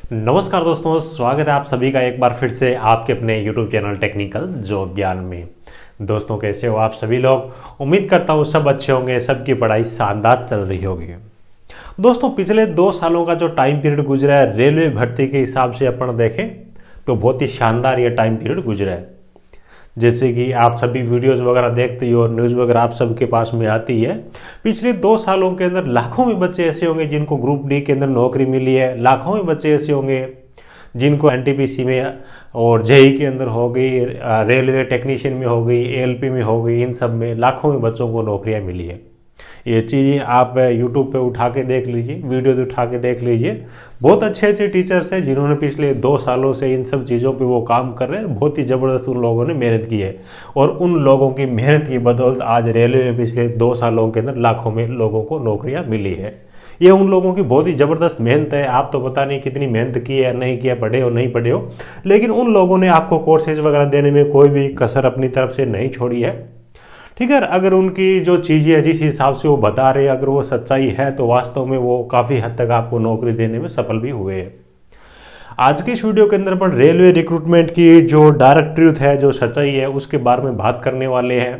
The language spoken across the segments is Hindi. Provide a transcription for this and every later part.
नमस्कार दोस्तों, स्वागत है आप सभी का एक बार फिर से आपके अपने YouTube चैनल टेक्निकल जॉब ज्ञान में। दोस्तों कैसे हो आप सभी लोग। उम्मीद करता हूँ सब अच्छे होंगे, सबकी पढ़ाई शानदार चल रही होगी। दोस्तों पिछले 2 सालों का जो टाइम पीरियड गुजरा है रेलवे भर्ती के हिसाब से अपन देखें तो बहुत ही शानदार ये टाइम पीरियड गुजरा है। जैसे कि आप सभी वीडियोस वगैरह देखते हो और न्यूज़ वगैरह आप सबके पास में आती है। पिछले 2 सालों के अंदर लाखों में बच्चे ऐसे होंगे जिनको ग्रुप डी के अंदर नौकरी मिली है, लाखों में बच्चे ऐसे होंगे जिनको एनटीपीसी में और जेई के अंदर हो गई, रेलवे टेक्नीशियन में हो गई, एएलपी में हो गई, इन सब में लाखों में बच्चों को नौकरियां मिली है। ये चीज़ें आप यूट्यूब पे उठा के देख लीजिए, वीडियोज उठा के देख लीजिए। बहुत अच्छे अच्छे टीचर्स हैं जिन्होंने पिछले 2 सालों से इन सब चीज़ों पे वो काम कर रहे हैं। बहुत ही ज़बरदस्त उन लोगों ने मेहनत की है और उन लोगों की मेहनत की बदौलत आज रेलवे में पिछले 2 सालों के अंदर लाखों में लोगों को नौकरियाँ मिली है। ये उन लोगों की बहुत ही ज़बरदस्त मेहनत है। आप तो पता नहीं कितनी मेहनत की है, नहीं किया, पढ़े हो नहीं पढ़े हो, लेकिन उन लोगों ने आपको कोर्सेज वगैरह देने में कोई भी कसर अपनी तरफ से नहीं छोड़ी है। ठीक है, अगर उनकी जो चीज़ें जिस हिसाब से वो बता रहे अगर वो सच्चाई है तो वास्तव में वो काफ़ी हद तक आपको नौकरी देने में सफल भी हुए हैं। आज की इस वीडियो के अंदर अपन रेलवे रिक्रूटमेंट की जो डायरेक्ट ट्रूथ है, जो सच्चाई है, उसके बारे में बात करने वाले हैं।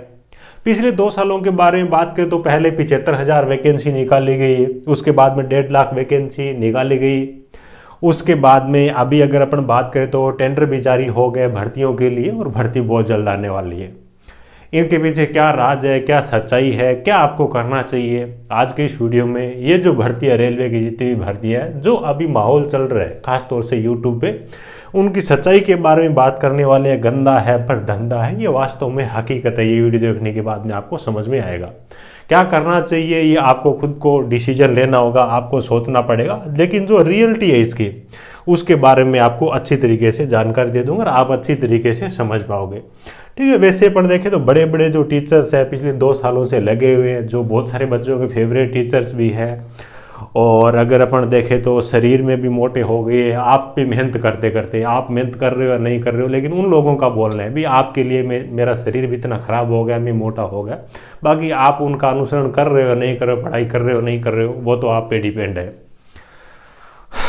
पिछले 2 सालों के बारे में बात करें तो पहले 75,000 वैकेंसी निकाली गई, उसके बाद में 1.5 लाख वैकेंसी निकाली गई। उसके बाद में अभी अगर अपन बात करें तो टेंडर भी जारी हो गए भर्तियों के लिए और भर्ती बहुत जल्द आने वाली है। इनके पीछे क्या राज है, क्या सच्चाई है, क्या आपको करना चाहिए, आज के इस वीडियो में ये जो भर्ती है रेलवे की जितनी भी भर्ती है जो अभी माहौल चल रहा है खासतौर से यूट्यूब पे, उनकी सच्चाई के बारे में बात करने वाले हैं। गंदा है पर धंधा है, ये वास्तव में हकीकत है। ये वीडियो देखने के बाद में आपको समझ में आएगा क्या करना चाहिए। ये आपको खुद को डिसीजन लेना होगा, आपको सोचना पड़ेगा, लेकिन जो रियलिटी है इसकी उसके बारे में आपको अच्छी तरीके से जानकारी दे दूंगा और आप अच्छी तरीके से समझ पाओगे। ठीक है, वैसे पर देखें तो बड़े बड़े जो टीचर्स हैं पिछले 2 सालों से लगे हुए हैं, जो बहुत सारे बच्चों के फेवरेट टीचर्स भी हैं, और अगर अपन देखें तो शरीर में भी मोटे हो गए। आप भी मेहनत करते करते, आप मेहनत कर रहे हो या नहीं कर रहे हो, लेकिन उन लोगों का बोलना है भी आपके लिए मेरा शरीर भी इतना ख़राब हो गया, मैं मोटा हो गया। बाकी आप उनका अनुसरण कर रहे हो नहीं कर रहे हो, पढ़ाई कर रहे हो नहीं कर रहे हो, वो तो आप पे डिपेंड है।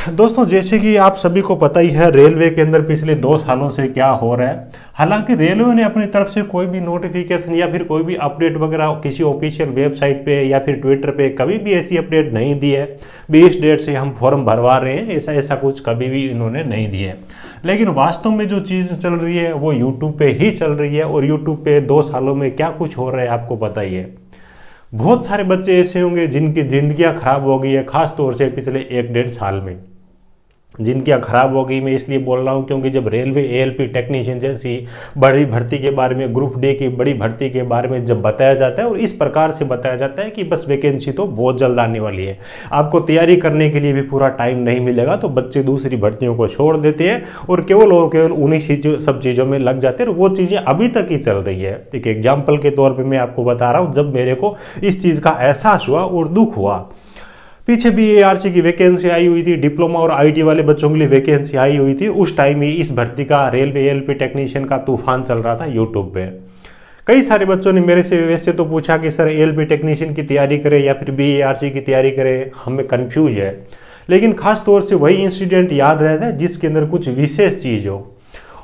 दोस्तों जैसे कि आप सभी को पता ही है रेलवे के अंदर पिछले 2 सालों से क्या हो रहा है। हालांकि रेलवे ने अपनी तरफ से कोई भी नोटिफिकेशन या फिर कोई भी अपडेट वगैरह किसी ऑफिशियल वेबसाइट पे या फिर ट्विटर पे कभी भी ऐसी अपडेट नहीं दी है भी इस डेट से हम फॉर्म भरवा रहे हैं, ऐसा कुछ कभी भी इन्होंने नहीं दिया है। लेकिन वास्तव में जो चीज़ चल रही है वो यूट्यूब पे ही चल रही है और यूट्यूब पे 2 सालों में क्या कुछ हो रहा है आपको पता ही है। बहुत सारे बच्चे ऐसे होंगे जिनकी जिंदगियां खराब हो गई है, खास तौर से पिछले 1-1.5 साल में जिनकियां खराब हो गई। मैं इसलिए बोल रहा हूं क्योंकि जब रेलवे एएलपी टेक्नीशियन जैसी बड़ी भर्ती के बारे में, ग्रुप डी की बड़ी भर्ती के बारे में जब बताया जाता है और इस प्रकार से बताया जाता है कि बस वैकेंसी तो बहुत जल्द आने वाली है, आपको तैयारी करने के लिए भी पूरा टाइम नहीं मिलेगा, तो बच्चे दूसरी भर्तियों को छोड़ देते हैं और केवल उन्हीं सब चीज़ों में लग जाते हैं। और वो चीज़ें अभी तक ही चल रही है। एक एग्जाम्पल के तौर पर मैं आपको बता रहा हूँ, जब मेरे को इस चीज़ का एहसास हुआ और दुख हुआ, पीछे भी एआरसी की वैकेंसी आई हुई थी, डिप्लोमा और आईटी वाले बच्चों के लिए वैकेंसी आई हुई थी। उस टाइम ही इस भर्ती का रेलवे एएलपी टेक्नीशियन का तूफान चल रहा था यूट्यूब पे। कई सारे बच्चों ने मेरे से वैसे तो पूछा कि सर एएलपी टेक्नीशियन की तैयारी करें या फिर बीएआरसी की तैयारी करें, हमें कंफ्यूज है। लेकिन खास तौर से वही इंसिडेंट याद रहता है जिसके अंदर कुछ विशेष चीज़ हो,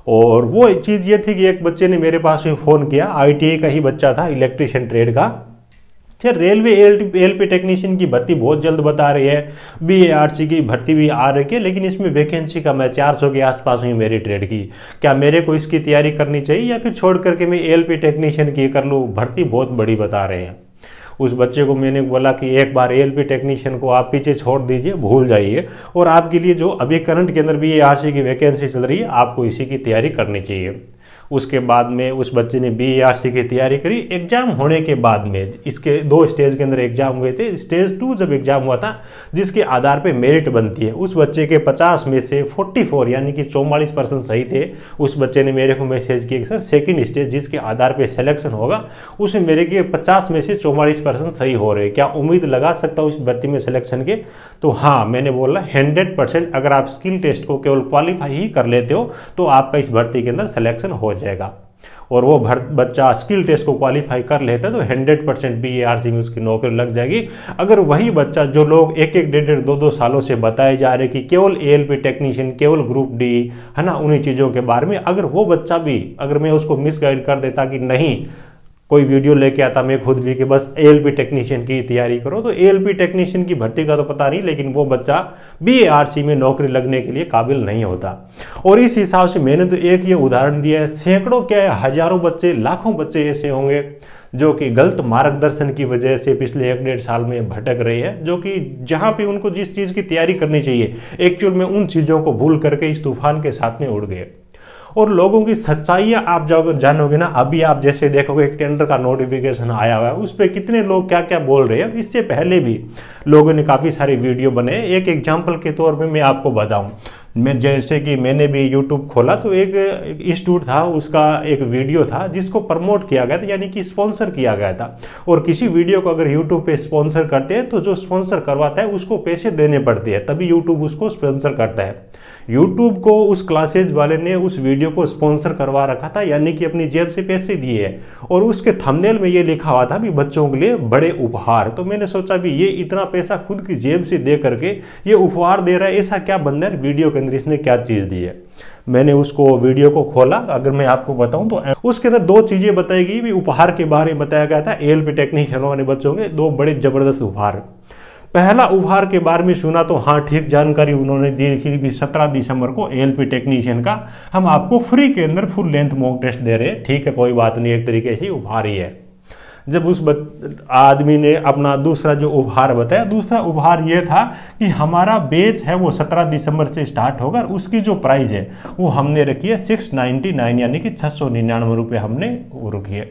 और वो चीज़ ये थी कि एक बच्चे ने मेरे पास में फ़ोन किया, आईटीआई का ही बच्चा था, इलेक्ट्रिशियन ट्रेड का। फिर रेलवे एएलपी टेक्नीशियन की भर्ती बहुत जल्द बता रही है, बीएआरसी की भर्ती भी आ रही है, लेकिन इसमें वैकेंसी कम है, 400 के आसपास हुई मेरी ट्रेड की। क्या मेरे को इसकी तैयारी करनी चाहिए या फिर छोड़ करके मैं एएलपी टेक्नीशियन की कर लूँ? भर्ती बहुत बड़ी बता रहे हैं। उस बच्चे को मैंने बोला कि एक बार एएलपी टेक्नीशियन को आप पीछे छोड़ दीजिए, भूल जाइए, और आपके लिए जो अभी करंट के अंदर बीएआरसी की वैकेंसी चल रही है आपको इसी की तैयारी करनी चाहिए। उसके बाद में उस बच्चे ने बीएआरसी की तैयारी करी। एग्जाम होने के बाद में इसके 2 स्टेज के अंदर एग्जाम हुए थे। स्टेज 2 जब एग्जाम हुआ था जिसके आधार पे मेरिट बनती है, उस बच्चे के 50 में से 44 यानी कि 44% सही थे। उस बच्चे ने मेरे को मैसेज किया कि सर सेकंड स्टेज जिसके आधार पे सिलेक्शन होगा उसमें मेरे के 50 में से 44% सही हो रहे, क्या उम्मीद लगा सकता हूँ इस भर्ती में सिलेक्शन के? तो हाँ, मैंने बोला 100% अगर आप स्किल टेस्ट को केवल क्वालिफाई ही कर लेते हो तो आपका इस भर्ती के अंदर सिलेक्शन हो जाएगा। और वो बच्चा स्किल टेस्ट को क्वालिफाई कर लेता है तो 100% BARC में उसकी नौकरी लग जाएगी। अगर वही बच्चा जो लोग एक एक डेढ़ 2 सालों से बताए जा रहे कि केवल ALP टेक्नीशियन, केवल ग्रुप डी, है ना, उन्हीं चीज़ों के बारे में, अगर वो बच्चा भी, अगर मैं उसको मिसगाइड कर देता कि नहीं, कोई वीडियो लेके आता मैं खुद भी कि बस ALP टेक्नीशियन की तैयारी करो, तो ALP टेक्नीशियन की भर्ती का तो पता नहीं, लेकिन वो बच्चा BARC में नौकरी लगने के लिए काबिल नहीं होता। और इस हिसाब से मैंने तो एक ये उदाहरण दिया है, सैकड़ों क्या हजारों बच्चे, लाखों बच्चे ऐसे होंगे जो कि गलत मार्गदर्शन की वजह से पिछले 1-1.5 साल में भटक रहे हैं, जो कि जहां पे उनको जिस चीज़ की तैयारी करनी चाहिए एक्चुअल में उन चीज़ों को भूल करके इस तूफान के साथ में उड़ गए। और लोगों की सच्चाइयाँ आप जब जानोगे ना, अभी आप जैसे देखोगे एक टेंडर का नोटिफिकेशन आया हुआ है, उस पर कितने लोग क्या क्या बोल रहे हैं। इससे पहले भी लोगों ने काफ़ी सारी वीडियो बनाए। एक एग्जांपल के तौर पे मैं आपको बताऊं, मैं जैसे कि मैंने भी यूट्यूब खोला तो एक इंस्टीट्यूट था, उसका एक वीडियो था जिसको प्रमोट किया गया था, यानी कि स्पॉन्सर किया गया था। और किसी वीडियो को अगर यूट्यूब पे स्पॉन्सर करते हैं तो जो स्पॉन्सर करवाता है उसको पैसे देने पड़ते हैं, तभी यूट्यूब उसको स्पॉन्सर करता है। यूट्यूब को उस क्लासेज वाले ने उस वीडियो को स्पॉन्सर करवा रखा था, यानी कि अपनी जेब से पैसे दिए हैं, और उसके थंबनेल में ये लिखा हुआ था भी बच्चों के लिए बड़े उपहार। तो मैंने सोचा भी ये इतना पैसा खुद की जेब से दे करके ये उपहार दे रहा है, ऐसा क्या बंदा है, वीडियो के अंदर इसने क्या चीज़ दी है। मैंने उसको वीडियो को खोला, अगर मैं आपको बताऊं तो उसके अंदर 2 चीज़ें बताई गई भी, उपहार के बारे में बताया गया था। ALP टेक्नीशियनों वाले बच्चों के 2 बड़े जबरदस्त उपहार। पहला उपहार के बारे में सुना तो हाँ ठीक जानकारी उन्होंने दी थी भी 17 दिसंबर को ALP टेक्नीशियन का हम आपको फ्री के अंदर फुल लेंथ मॉक टेस्ट दे रहे हैं। ठीक है, कोई बात नहीं, एक तरीके से उपहार ही है। जब उस आदमी ने अपना दूसरा जो उपहार बताया, दूसरा उपहार ये था कि हमारा बैच है वो 17 दिसंबर से स्टार्ट होगा, और उसकी जो प्राइस है वो हमने रखी है 699, यानी कि 699 रुपये हमने रखी है।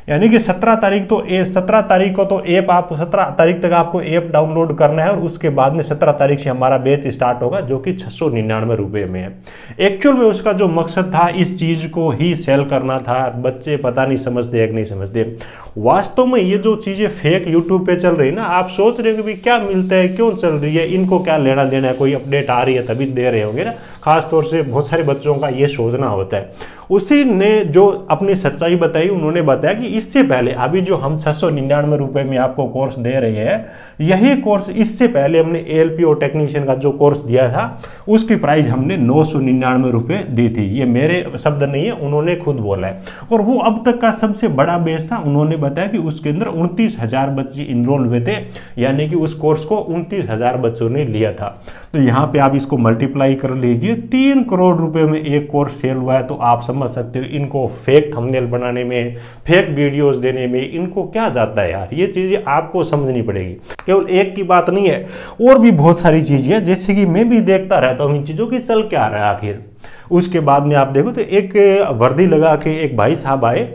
यानी कि 17 तारीख को तो ऐप आप 17 तारीख तक आपको ऐप डाउनलोड करना है, और उसके बाद में 17 तारीख से हमारा बैच स्टार्ट होगा जो कि 699 रुपये में है। एक्चुअल में उसका जो मकसद था इस चीज़ को ही सेल करना था। बच्चे पता नहीं समझते है कि नहीं समझते। वास्तव में ये जो चीज़ें फेक यूट्यूब पे चल रही है ना, आप सोच रहे हो कि क्या मिलता है, क्यों चल रही है, इनको क्या लेना देना है, कोई अपडेट आ रही है तभी दे रहे होंगे ना। खासतौर से बहुत सारे बच्चों का ये सोचना होता है। उसी ने जो अपनी सच्चाई बताई, उन्होंने बताया कि इससे पहले अभी जो हम 699 रुपये में आपको कोर्स दे रहे हैं, यही कोर्स इससे पहले हमने ALP और टेक्नीशियन का जो कोर्स दिया था उसकी प्राइस हमने 999 रुपये दी थी। ये मेरे शब्द नहीं है, उन्होंने खुद बोला है। और वो अब तक का सबसे बड़ा बैच था। उन्होंने बताया कि उसके अंदर 29,000 बच्चे इनरोल हुए थे, यानी कि उस कोर्स को 29,000 बच्चों ने लिया था। तो यहाँ पे आप इसको मल्टीप्लाई कर लीजिए, 3 करोड़ रुपए में एक कोर्स सेल हुआ है। तो आप समझ सकते हो इनको फेक थंबनेल बनाने में, फेक वीडियोस देने में इनको क्या जाता है यार। ये चीजें आपको समझनी पड़ेगी। केवल एक की बात नहीं है, और भी बहुत सारी चीजें हैं, जैसे कि मैं भी देखता रहता हूँ इन चीजों की चल क्या रहा है आखिर। उसके बाद में आप देखो तो एक वर्दी लगा के एक भाई साहब आए,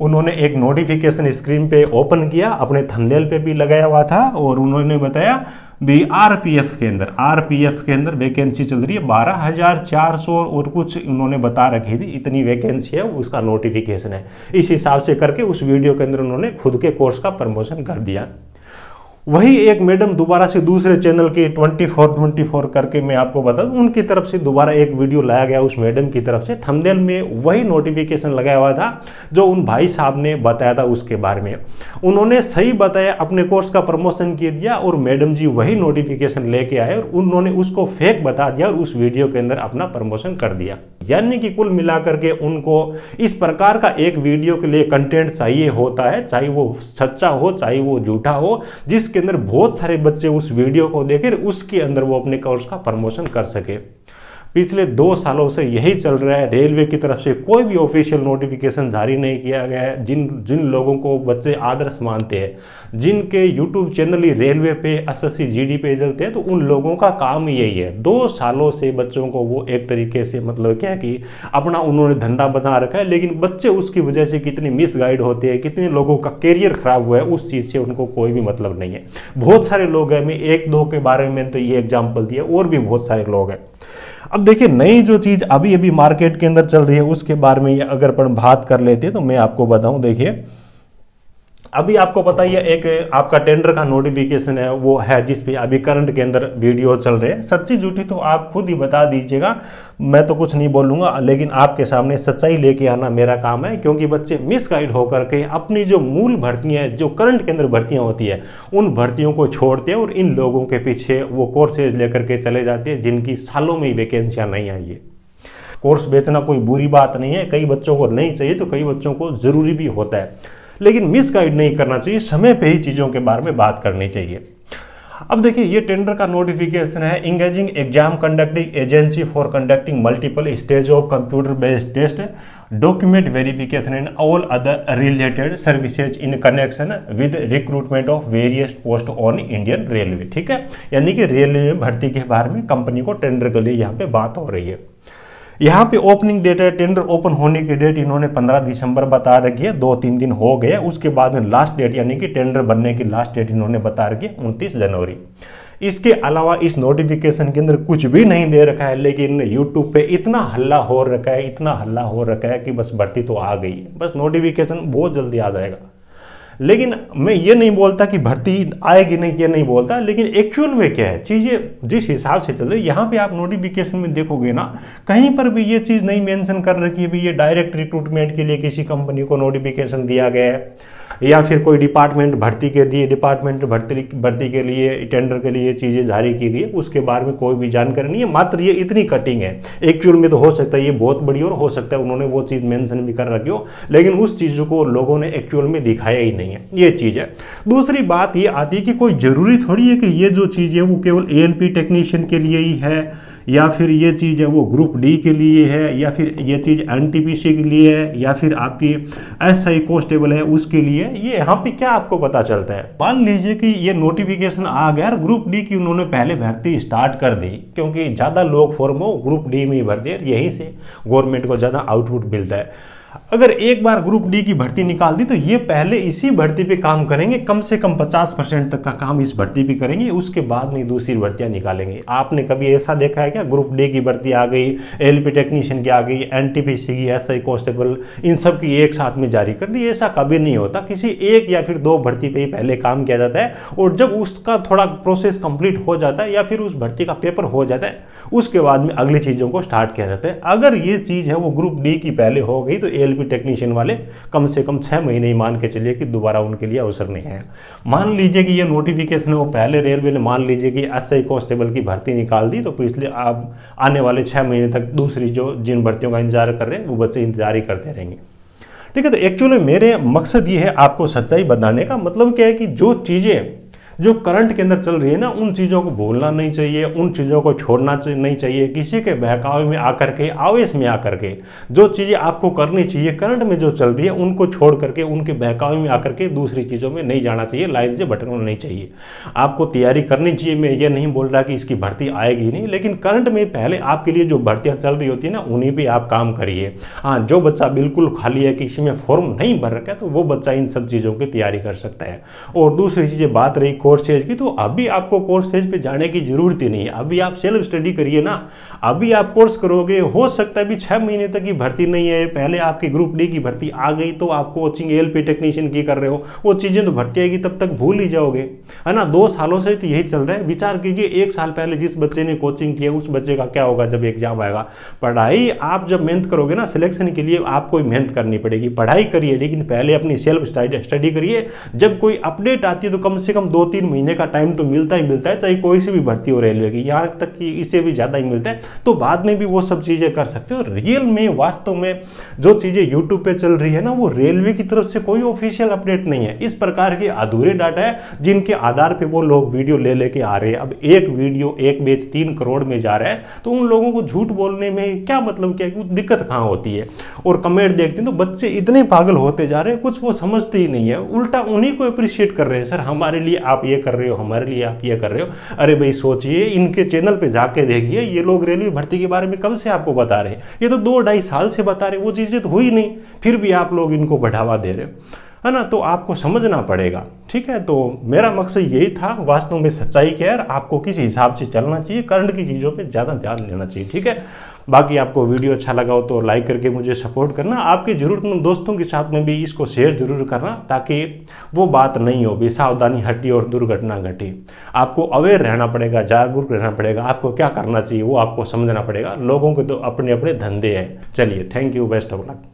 उन्होंने एक नोटिफिकेशन स्क्रीन पे ओपन किया, अपने थंबनेल पे भी लगाया हुआ था, और उन्होंने बताया भी आरपीएफ के अंदर वैकेंसी चल रही है 12,400 और कुछ उन्होंने बता रखी थी, इतनी वैकेंसी है, उसका नोटिफिकेशन है। इस हिसाब से करके उस वीडियो के अंदर उन्होंने खुद के कोर्स का प्रमोशन कर दिया। वही एक मैडम दोबारा से दूसरे चैनल के 24 करके मैं आपको बता दूं, उनकी तरफ से दोबारा एक वीडियो लाया गया उस मैडम की तरफ से, थंबनेल में वही नोटिफिकेशन लगाया हुआ था जो उन भाई साहब ने बताया था उसके बारे में। उन्होंने सही बताया, अपने कोर्स का प्रमोशन किया दिया, और मैडम जी वही नोटिफिकेशन लेके आए और उन्होंने उसको फेक बता दिया और उस वीडियो के अंदर अपना प्रमोशन कर दिया। यानी कि कुल मिलाकर के उनको इस प्रकार का एक वीडियो के लिए कंटेंट चाहिए होता है, चाहे वो सच्चा हो चाहे वो झूठा हो, जिसके अंदर बहुत सारे बच्चे उस वीडियो को देखकर उसके अंदर वो अपने कोर्स का प्रमोशन कर सके। पिछले 2 सालों से यही चल रहा है। रेलवे की तरफ से कोई भी ऑफिशियल नोटिफिकेशन जारी नहीं किया गया है। जिन लोगों को बच्चे आदर्श मानते हैं, जिनके यूट्यूब चैनल ही रेलवे पे SSC GD पे चलते हैं, तो उन लोगों का काम ही यही है। 2 सालों से बच्चों को वो एक तरीके से मतलब क्या कि अपना उन्होंने धंधा बना रखा है, लेकिन बच्चे उसकी वजह से कितने मिसगाइड होते हैं, कितने लोगों का कैरियर खराब हुआ है, उस चीज़ से उनको कोई भी मतलब नहीं है। बहुत सारे लोग हैं, मैं 1-2 के बारे में तो ये एग्जाम्पल दिया, और भी बहुत सारे लोग हैं। अब देखिए नई जो चीज़ अभी अभी मार्केट के अंदर चल रही है उसके बारे में अगर अपन बात कर लेते हैं तो मैं आपको बताऊं, देखिए अभी आपको पता ही है, एक आपका टेंडर का नोटिफिकेशन है वो है जिसपे अभी करंट के अंदर वीडियो चल रहे हैं। सच्ची झूठी तो आप खुद ही बता दीजिएगा, मैं तो कुछ नहीं बोलूँगा, लेकिन आपके सामने सच्चाई लेके आना मेरा काम है। क्योंकि बच्चे मिसगाइड होकर के अपनी जो मूल भर्तियाँ हैं, जो करंट के अंदर भर्तियाँ होती है, उन भर्तियों को छोड़ते हैं और इन लोगों के पीछे वो कोर्सेज लेकर के चले जाते हैं जिनकी सालों में वैकेंसियाँ नहीं आई है। कोर्स बेचना कोई बुरी बात नहीं है, कई बच्चों को नहीं चाहिए तो कई बच्चों को ज़रूरी भी होता है, लेकिन मिसगाइड नहीं करना चाहिए, समय पे ही चीज़ों के बारे में बात करनी चाहिए। अब देखिए, ये टेंडर का नोटिफिकेशन है, engaging exam conducting agency for conducting multiple stage of computer based test, document verification and all other related services in connection with recruitment of various post on Indian railway. ठीक है, यानी कि रेलवे में भर्ती के बारे में कंपनी को टेंडर के लिए यहाँ पे बात हो रही है। यहाँ पे ओपनिंग डेट है, टेंडर ओपन होने की डेट इन्होंने 15 दिसंबर बता रखी है, 2-3 दिन हो गए। उसके बाद में लास्ट डेट यानी कि टेंडर बनने की लास्ट डेट इन्होंने बता रखी है 29 जनवरी। इसके अलावा इस नोटिफिकेशन के अंदर कुछ भी नहीं दे रखा है, लेकिन यूट्यूब पे इतना हल्ला हो रखा है, इतना हल्ला हो रखा है कि बस भर्ती तो आ गई है, बस नोटिफिकेशन बहुत जल्दी आ जाएगा। लेकिन मैं ये नहीं बोलता कि भर्ती आएगी नहीं, ये नहीं बोलता, लेकिन एक्चुअल में क्या है, चीज़ें जिस हिसाब से चल रही है, यहाँ पे आप नोटिफिकेशन में देखोगे ना, कहीं पर भी ये चीज़ नहीं मेंशन कर रखी है भी ये डायरेक्ट रिक्रूटमेंट के लिए किसी कंपनी को नोटिफिकेशन दिया गया है या फिर कोई डिपार्टमेंट भर्ती के लिए, डिपार्टमेंट भर्ती के लिए, टेंडर के लिए चीज़ें जारी की गई, उसके बारे में कोई भी जानकारी नहीं है। मात्र ये इतनी कटिंग है, एक्चुअल में तो हो सकता है ये बहुत बड़ी और हो सकता है उन्होंने वो चीज़ मेंशन भी कर रखी हो, लेकिन उस चीज़ को लोगों ने एक्चुअल में दिखाया ही नहीं है, ये चीज़ है। दूसरी बात ये आती है कि कोई ज़रूरी थोड़ी है कि ये जो चीज़ है वो केवल ALP टेक्नीशियन के लिए ही है, या फिर ये चीज़ है वो ग्रुप डी के लिए है, या फिर ये चीज़ NTPC के लिए है, या फिर आपकी SI कांस्टेबल है उसके लिए। ये यहाँ पे क्या आपको पता चलता है, मान लीजिए कि ये नोटिफिकेशन आ गया, ग्रुप डी की उन्होंने पहले भर्ती स्टार्ट कर दी क्योंकि ज़्यादा लोग फॉर्म हो ग्रुप डी में ही भरते हैं, यहीं से गवर्नमेंट को ज़्यादा आउटपुट मिलता है। अगर एक बार ग्रुप डी की भर्ती निकाल दी तो ये पहले इसी भर्ती पे काम करेंगे, कम से कम 50% तक का काम इस भर्ती पे करेंगे, उसके बाद में दूसरी भर्तियां निकालेंगे। आपने कभी ऐसा देखा है क्या, ग्रुप डी की भर्ती आ गई, ALP टेक्नीशियन की आ गई, NTPC की, SI कांस्टेबल, इन सब की एक साथ में जारी कर दी? ऐसा कभी नहीं होता, किसी एक या फिर दो भर्ती पे ही पहले काम किया जाता है, और जब उसका थोड़ा प्रोसेस कंप्लीट हो जाता है या फिर उस भर्ती का पेपर हो जाता है, उसके बाद में अगली चीज़ों को स्टार्ट किया जाता है। अगर ये चीज़ है वो ग्रुप डी की पहले हो गई तो ALP टेक्नीशियन वाले कम से कम 6 महीने ही मान के चलिए कि दोबारा उनके लिए अवसर नहीं है। मान लीजिए कि ये नोटिफिकेशन है वो पहले रेलवे ने मान लीजिए कि SI कांस्टेबल की भर्ती निकाल दी, तो पिछले आप आने वाले 6 महीने तक दूसरी जो जिन भर्तियों का इंतजार कर रहे हैं वो बच्चे इंतजार ही करते रहेंगे। ठीक है, तो एक्चुअली मेरे मकसद ये है आपको सच्चाई बताने का। मतलब क्या है कि जो चीज़ें जो करंट के अंदर चल रही है ना, उन चीज़ों को भूलना नहीं चाहिए, उन चीज़ों को छोड़ना नहीं चाहिए। किसी के बहकावे में आकर के, आवेश में आकर के जो चीज़ें आपको करनी चाहिए करंट में जो चल रही है उनको छोड़ करके, उनके बहकावे में आकर के दूसरी चीज़ों में नहीं जाना चाहिए, लाइन से भटकना नहीं चाहिए। आपको तैयारी करनी चाहिए, मैं ये नहीं बोल रहा कि इसकी भर्ती आएगी नहीं, लेकिन करंट में पहले आपके लिए जो भर्तियाँ चल रही होती है ना, उन्हीं पर आप काम करिए। हाँ, जो बच्चा बिल्कुल खाली है, किसी में फॉर्म नहीं भर रखा है, तो वो बच्चा इन सब चीज़ों की तैयारी कर सकता है। और दूसरी चीज़ें बात रही कोर्सेज की, तो अभी आपको कोर्सेज पे जाने की जरूरत ही नहीं है, अभी आप सेल्फ स्टडी करिए ना। अभी आप कोर्स करोगे, हो सकता है अभी 6 महीने तक की भर्ती नहीं है, पहले आपकी ग्रुप डी की भर्ती आ गई तो आप कोचिंग ALP टेक्नीशियन की कर रहे हो, वो चीजें तो भर्ती आएगी तब तक भूल ही जाओगे, है ना। 2 सालों से तो यही चल रहा है। विचार कीजिए, 1 साल पहले जिस बच्चे ने कोचिंग किया उस बच्चे का क्या होगा जब एग्जाम आएगा। पढ़ाई आप जब मेहनत करोगे ना, सिलेक्शन के लिए आपको मेहनत करनी पड़ेगी, पढ़ाई करिए, लेकिन पहले अपनी सेल्फ स्टडी करिए। जब कोई अपडेट आती है तो कम से कम 2-3 महीने का टाइम तो मिलता ही मिलता है, चाहे कोई सी भी भर्ती हो रेलवे की, यहाँ तक कि इससे भी ज़्यादा ही मिलता है, तो बाद में भी वो सब चीज़ें कर सकते हो। रियल में वास्तव में जो चीज़ें यूट्यूब पे चल रही है ना, वो रेलवे की तरफ से कोई ऑफिशियल अपडेट नहीं है। इस प्रकार के अधूरे डाटा है जिनके आधार पे वो लोग वीडियो ले लेके आ रहे हैं। अब एक वीडियो एक बैच 3 करोड़ में जा रहा है, तो उन लोगों को झूठ बोलने में क्या मतलब, क्या दिक्कत कहाँ होती है। और कमेंट देखते हैं तो बच्चे इतने पागल होते जा रहे हैं, कुछ वो समझते ही नहीं है, उल्टा उन्हीं को अप्रिशिएट कर रहे हैं। सर हमारे लिए आप ये कर रहे हो, हमारे लिए आप ये कर रहे हो। अरे भाई सोचिए, इनके चैनल पे जाके देखिए, ये लोग रेलवे भर्ती के बारे में कब से आपको बता रहे हैं, ये तो 2-2.5 साल से बता रहे, वो चीजें तो हुई नहीं, फिर भी आप लोग इनको बढ़ावा दे रहे हो। है ना, तो आपको समझना पड़ेगा। ठीक है, तो मेरा मकसद यही था, वास्तव में सच्चाई क्या है, आपको किस हिसाब से चलना चाहिए, करंट की चीज़ों पे ज़्यादा ध्यान देना चाहिए। ठीक है, बाकी आपको वीडियो अच्छा लगा हो तो लाइक करके मुझे सपोर्ट करना, आपके ज़रूरतमंद दोस्तों के साथ में भी इसको शेयर जरूर करना, ताकि वो बात नहीं हो भी सावधानी हटी और दुर्घटना घटी। आपको अवेयर रहना पड़ेगा, जागरूक रहना पड़ेगा, आपको क्या करना चाहिए वो आपको समझना पड़ेगा। लोगों के तो अपने अपने धंधे हैं। चलिए, thank you, best of luck.